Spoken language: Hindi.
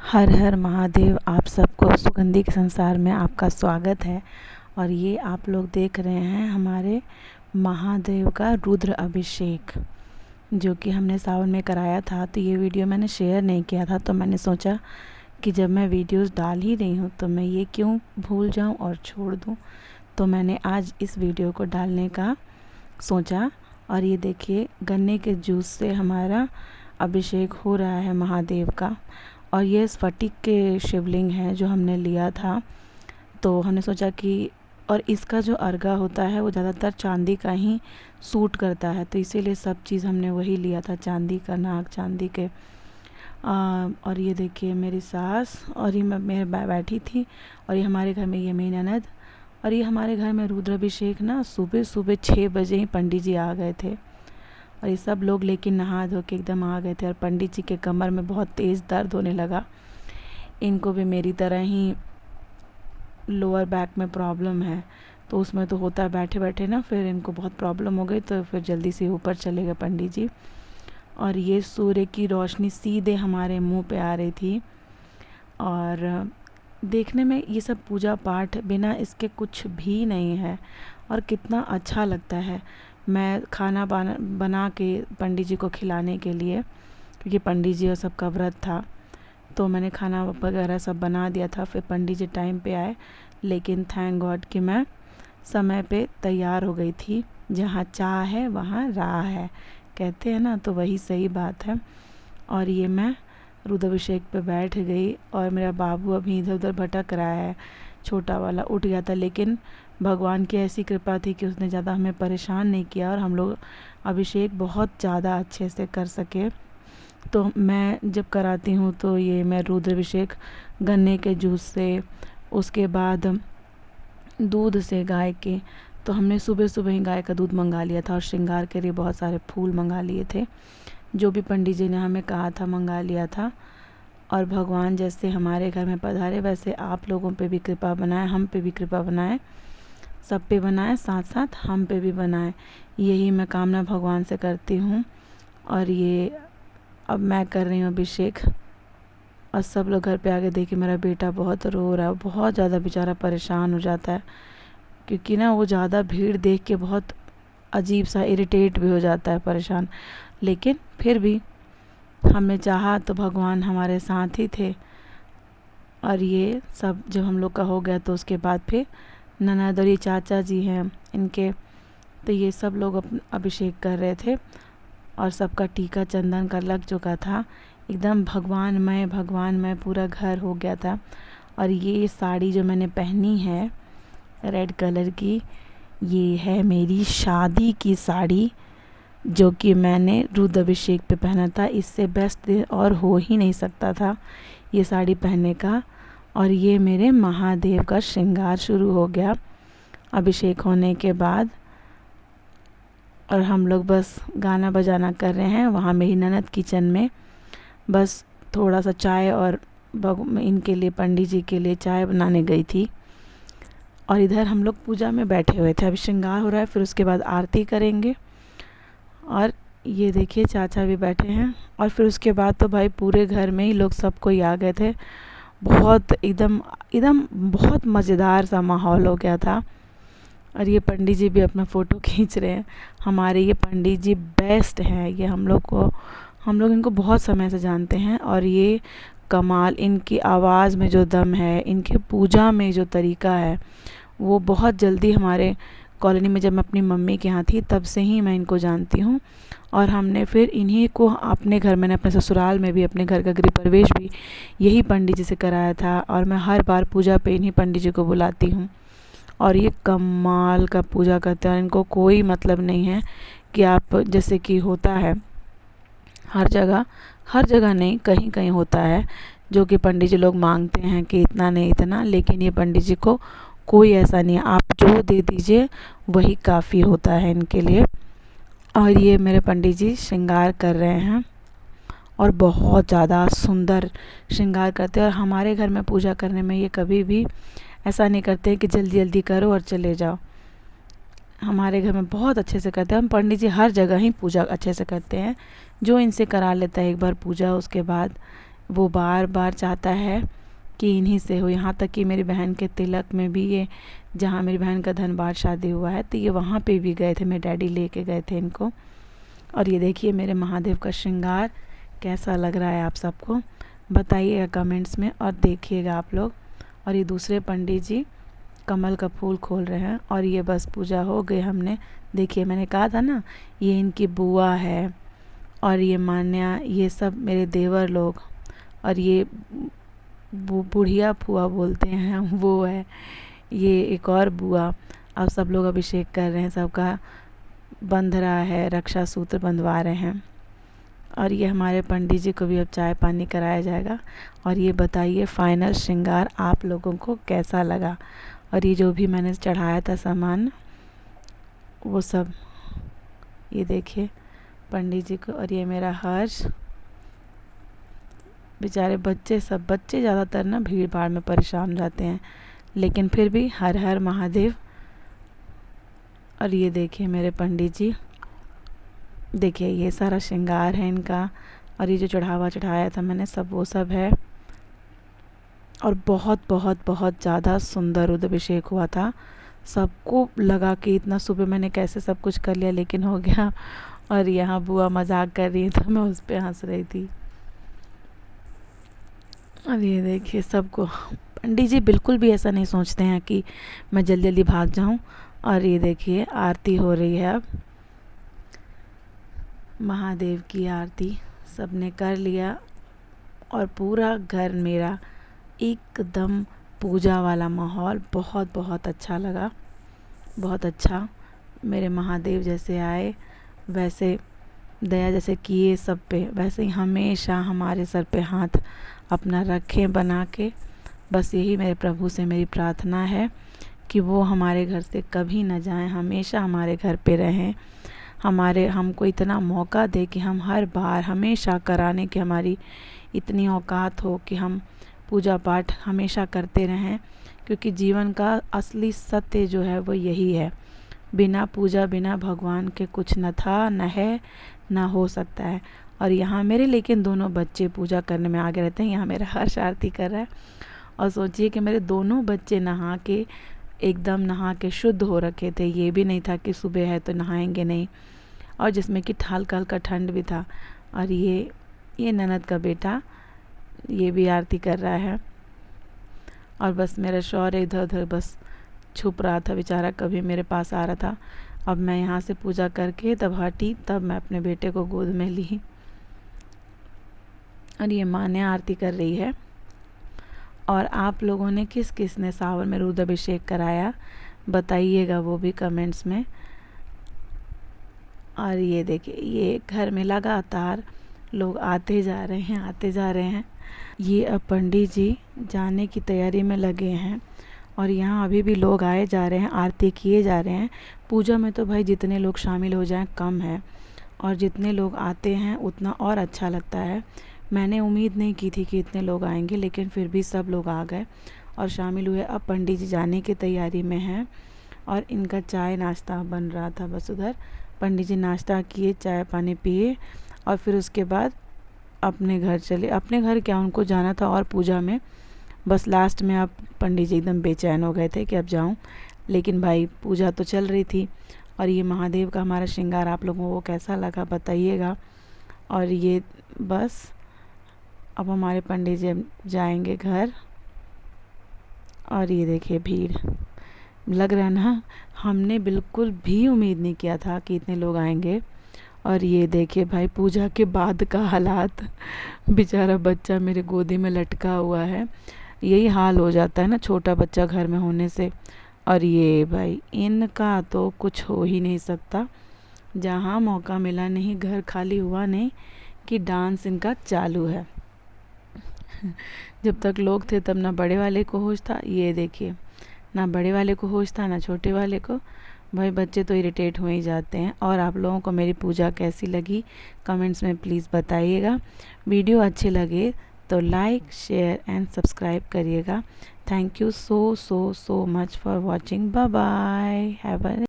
हर हर महादेव। आप सबको सुगंधि के संसार में आपका स्वागत है। और ये आप लोग देख रहे हैं हमारे महादेव का रुद्र अभिषेक, जो कि हमने सावन में कराया था। तो ये वीडियो मैंने शेयर नहीं किया था, तो मैंने सोचा कि जब मैं वीडियोस डाल ही रही हूँ तो मैं ये क्यों भूल जाऊँ और छोड़ दूँ। तो मैंने आज इस वीडियो को डालने का सोचा। और ये देखिए, गन्ने के जूस से हमारा अभिषेक हो रहा है महादेव का। और ये स्फटिक के शिवलिंग है जो हमने लिया था। तो हमने सोचा कि और इसका जो अर्घा होता है वो ज़्यादातर चांदी का ही सूट करता है, तो इसीलिए सब चीज़ हमने वही लिया था, चांदी का नाग, चांदी के। और ये देखिए मेरी सास और ये मैं बैठी थी। और ये हमारे घर में ये मेरी ननद। और ये हमारे घर में रुद्राभिषेक ना सुबह सुबह 6 बजे ही पंडित जी आ गए थे। और ये सब लोग लेकिन नहा धो के एकदम आ गए थे। और पंडित जी के कमर में बहुत तेज़ दर्द होने लगा। इनको भी मेरी तरह ही लोअर बैक में प्रॉब्लम है, तो उसमें तो होता है बैठे बैठे ना, फिर इनको बहुत प्रॉब्लम हो गई, तो फिर जल्दी से ऊपर चले गए पंडित जी। और ये सूर्य की रोशनी सीधे हमारे मुंह पे आ रही थी। और देखने में ये सब पूजा पाठ बिना इसके कुछ भी नहीं है, और कितना अच्छा लगता है। मैं खाना बना के पंडित जी को खिलाने के लिए, क्योंकि पंडित जी और सबका व्रत था, तो मैंने खाना वगैरह सब बना दिया था। फिर पंडित जी टाइम पे आए, लेकिन थैंक गॉड कि मैं समय पे तैयार हो गई थी। जहाँ चाह है वहाँ राह है, कहते हैं ना, तो वही सही बात है। और ये मैं रुद्राभिषेक पे बैठ गई। और मेरा बाबू अभी इधर उधर भटक रहा है, छोटा वाला उठ गया था, लेकिन भगवान की ऐसी कृपा थी कि उसने ज़्यादा हमें परेशान नहीं किया और हम लोग अभिषेक बहुत ज़्यादा अच्छे से कर सके। तो मैं जब कराती हूँ तो ये मैं रुद्राभिषेक गन्ने के जूस से, उसके बाद दूध से गाय के, तो हमने सुबह सुबह ही गाय का दूध मंगा लिया था। और श्रृंगार के लिए बहुत सारे फूल मंगा लिए थे, जो भी पंडित जी ने हमें कहा था मंगा लिया था। और भगवान जैसे हमारे घर में पधारे, वैसे आप लोगों पे भी कृपा बनाए, हम पे भी कृपा बनाए, सब पे बनाए, साथ साथ हम पे भी बनाए। यही मैं कामना भगवान से करती हूँ। और ये अब मैं कर रही हूँ अभिषेक। और सब लोग घर पे आके देखे मेरा बेटा बहुत रो रहा है, बहुत ज़्यादा बेचारा परेशान हो जाता है, क्योंकि ना वो ज़्यादा भीड़ देख के बहुत अजीब सा इरिटेट भी हो जाता है, परेशान। लेकिन फिर भी हमने चाहा तो भगवान हमारे साथ ही थे। और ये सब जब हम लोग का हो गया, तो उसके बाद फिर ननद और ये चाचा जी हैं इनके, तो ये सब लोग अभिषेक कर रहे थे। और सबका टीका चंदन का लग चुका था, एकदम भगवानमय पूरा घर हो गया था। और ये साड़ी जो मैंने पहनी है रेड कलर की, ये है मेरी शादी की साड़ी, जो कि मैंने रुद्राभिषेक पे पहना था। इससे बेस्ट और हो ही नहीं सकता था ये साड़ी पहनने का। और ये मेरे महादेव का श्रृंगार शुरू हो गया अभिषेक होने के बाद। और हम लोग बस गाना बजाना कर रहे हैं। वहाँ मेरी ननद किचन में बस थोड़ा सा चाय और इनके लिए, पंडित जी के लिए चाय बनाने गई थी। और इधर हम लोग पूजा में बैठे हुए थे। अभी श्रृंगार हो रहा है, फिर उसके बाद आरती करेंगे। और ये देखिए चाचा भी बैठे हैं। और फिर उसके बाद तो भाई पूरे घर में ही लोग सब कोई आ गए थे। बहुत एकदम एकदम बहुत मज़ेदार सा माहौल हो गया था। और ये पंडित जी भी अपना फ़ोटो खींच रहे हैं। हमारे ये पंडित जी बेस्ट हैं। ये हम लोग इनको बहुत समय से जानते हैं। और ये कमाल, इनकी आवाज़ में जो दम है, इनके पूजा में जो तरीका है, वो बहुत जल्दी हमारे कॉलोनी में, जब मैं अपनी मम्मी के यहाँ थी तब से ही मैं इनको जानती हूँ। और हमने फिर इन्हीं को अपने घर, मैंने अपने ससुराल में भी, अपने घर का गृह प्रवेश भी यही पंडित जी से कराया था। और मैं हर बार पूजा पे इन्हीं पंडित जी को बुलाती हूँ। और ये कमाल का पूजा करते हैं। इनको कोई मतलब नहीं है कि आप, जैसे कि होता है हर जगह नहीं, कहीं कहीं होता है जो कि पंडित जी लोग मांगते हैं कि इतना नहीं इतना, लेकिन ये पंडित जी को कोई ऐसा नहीं है, आप जो दे दीजिए वही काफ़ी होता है इनके लिए। और ये मेरे पंडित जी श्रृंगार कर रहे हैं और बहुत ज़्यादा सुंदर श्रृंगार करते हैं। और हमारे घर में पूजा करने में ये कभी भी ऐसा नहीं करते कि जल्दी जल्दी करो और चले जाओ। हमारे घर में बहुत अच्छे से करते हैं। हम पंडित जी हर जगह ही पूजा अच्छे से करते हैं। जो इनसे करा लेता है एक बार पूजा, उसके बाद वो बार बार चाहता है कि इन्हीं से हो। यहाँ तक कि मेरी बहन के तिलक में भी ये, जहाँ मेरी बहन का धनबाद शादी हुआ है, तो ये वहाँ पे भी गए थे, मेरे डैडी लेके गए थे इनको। और ये देखिए मेरे महादेव का श्रृंगार कैसा लग रहा है आप सबको बताइएगा कमेंट्स में, और देखिएगा आप लोग। और ये दूसरे पंडित जी कमल का फूल खोल रहे हैं, और ये बस पूजा हो गई हमने। देखिए मैंने कहा था ना, ये इनकी बुआ है, और ये मान्या, ये सब मेरे देवर लोग, और ये बुढ़िया फुआ बोलते हैं वो है, ये एक और बुआ। अब सब लोग अभिषेक कर रहे हैं, सबका बंध रहा है, रक्षा सूत्र बंधवा रहे हैं। और ये हमारे पंडित जी को भी अब चाय पानी कराया जाएगा। और ये बताइए फाइनल श्रृंगार आप लोगों को कैसा लगा। और ये जो भी मैंने चढ़ाया था सामान वो सब, ये देखिए पंडित जी को। और ये मेरा हर्ष, बेचारे बच्चे, सब बच्चे ज़्यादातर ना भीड़ भाड़ में परेशान रहते हैं, लेकिन फिर भी हर हर महादेव। और ये देखिए मेरे पंडित जी, देखिए ये सारा श्रृंगार है इनका। और ये जो चढ़ावा चढ़ाया था मैंने, सब वो सब है। और बहुत बहुत बहुत ज़्यादा सुंदर रुद्राभिषेक हुआ था। सबको लगा कि इतना सुबह मैंने कैसे सब कुछ कर लिया, लेकिन हो गया। और यहाँ बुआ मजाक कर रही थी, मैं उस पर हंस रही थी। और ये देखिए सबको, पंडित जी बिल्कुल भी ऐसा नहीं सोचते हैं कि मैं जल्दी जल्दी भाग जाऊं। और ये देखिए आरती हो रही है, अब महादेव की आरती सबने कर लिया। और पूरा घर मेरा एकदम पूजा वाला माहौल, बहुत बहुत अच्छा लगा, बहुत अच्छा। मेरे महादेव जैसे आए वैसे दया जैसे किए सब पे, वैसे ही हमेशा हमारे सर पे हाथ अपना रखें बना के। बस यही मेरे प्रभु से मेरी प्रार्थना है कि वो हमारे घर से कभी न जाएं, हमेशा हमारे घर पे रहें, हमको इतना मौका दे कि हम हर बार हमेशा कराने की हमारी इतनी औकात हो कि हम पूजा पाठ हमेशा करते रहें। क्योंकि जीवन का असली सत्य जो है वो यही है, बिना पूजा बिना भगवान के कुछ न था, न है, ना हो सकता है। और यहाँ मेरे लेकिन दोनों बच्चे पूजा करने में आगे रहते हैं। यहाँ मेरा हर्ष आरती कर रहा है, और सोचिए कि मेरे दोनों बच्चे नहा के एकदम नहा के शुद्ध हो रखे थे। ये भी नहीं था कि सुबह है तो नहाएंगे नहीं, और जिसमें कि हल्का हल्का ठंड भी था। और ये ननद का बेटा, ये भी आरती कर रहा है। और बस मेरा शौर्य इधर उधर बस छुप रहा था बेचारा, कभी मेरे पास आ रहा था। अब मैं यहाँ से पूजा करके तब हटी, तब मैं अपने बेटे को गोद में ली। और ये माँ ने आरती कर रही है। और आप लोगों ने किस किस ने सावन में रुद्राभिषेक कराया बताइएगा वो भी कमेंट्स में। और ये देखिए ये घर में लगातार लोग आते जा रहे हैं, आते जा रहे हैं। ये अब पंडित जी जाने की तैयारी में लगे हैं, और यहाँ अभी भी लोग आए जा रहे हैं, आरती किए जा रहे हैं। पूजा में तो भाई जितने लोग शामिल हो जाएं कम है, और जितने लोग आते हैं उतना और अच्छा लगता है। मैंने उम्मीद नहीं की थी कि इतने लोग आएंगे, लेकिन फिर भी सब लोग आ गए और शामिल हुए। अब पंडित जी जाने की तैयारी में हैं, और इनका चाय नाश्ता बन रहा था। बस उधर पंडित जी नाश्ता किए, चाय पानी पिए, और फिर उसके बाद अपने घर चले। अपने घर क्या, उनको जाना था और पूजा में। बस लास्ट में अब पंडित जी एकदम बेचैन हो गए थे कि अब जाऊं, लेकिन भाई पूजा तो चल रही थी। और ये महादेव का हमारा श्रृंगार आप लोगों को कैसा लगा बताइएगा। और ये बस अब हमारे पंडित जी जाएंगे घर। और ये देखिए भीड़, लग रहा है ना, हमने बिल्कुल भी उम्मीद नहीं किया था कि इतने लोग आएंगे। और ये देखिए भाई पूजा के बाद का हालात, बेचारा बच्चा मेरे गोदी में लटका हुआ है। यही हाल हो जाता है ना छोटा बच्चा घर में होने से। और ये भाई इनका तो कुछ हो ही नहीं सकता, जहाँ मौका मिला नहीं, घर खाली हुआ नहीं कि डांस इनका चालू है। जब तक लोग थे तब ना बड़े वाले को होश था, ये देखिए ना बड़े वाले को होश था ना छोटे वाले को। भाई बच्चे तो इरिटेट हो ही जाते हैं। और आप लोगों को मेरी पूजा कैसी लगी कमेंट्स में प्लीज़ बताइएगा। वीडियो अच्छे लगे तो लाइक शेयर एंड सब्सक्राइब करिएगा। Thank you so much for watching. Bye bye, have a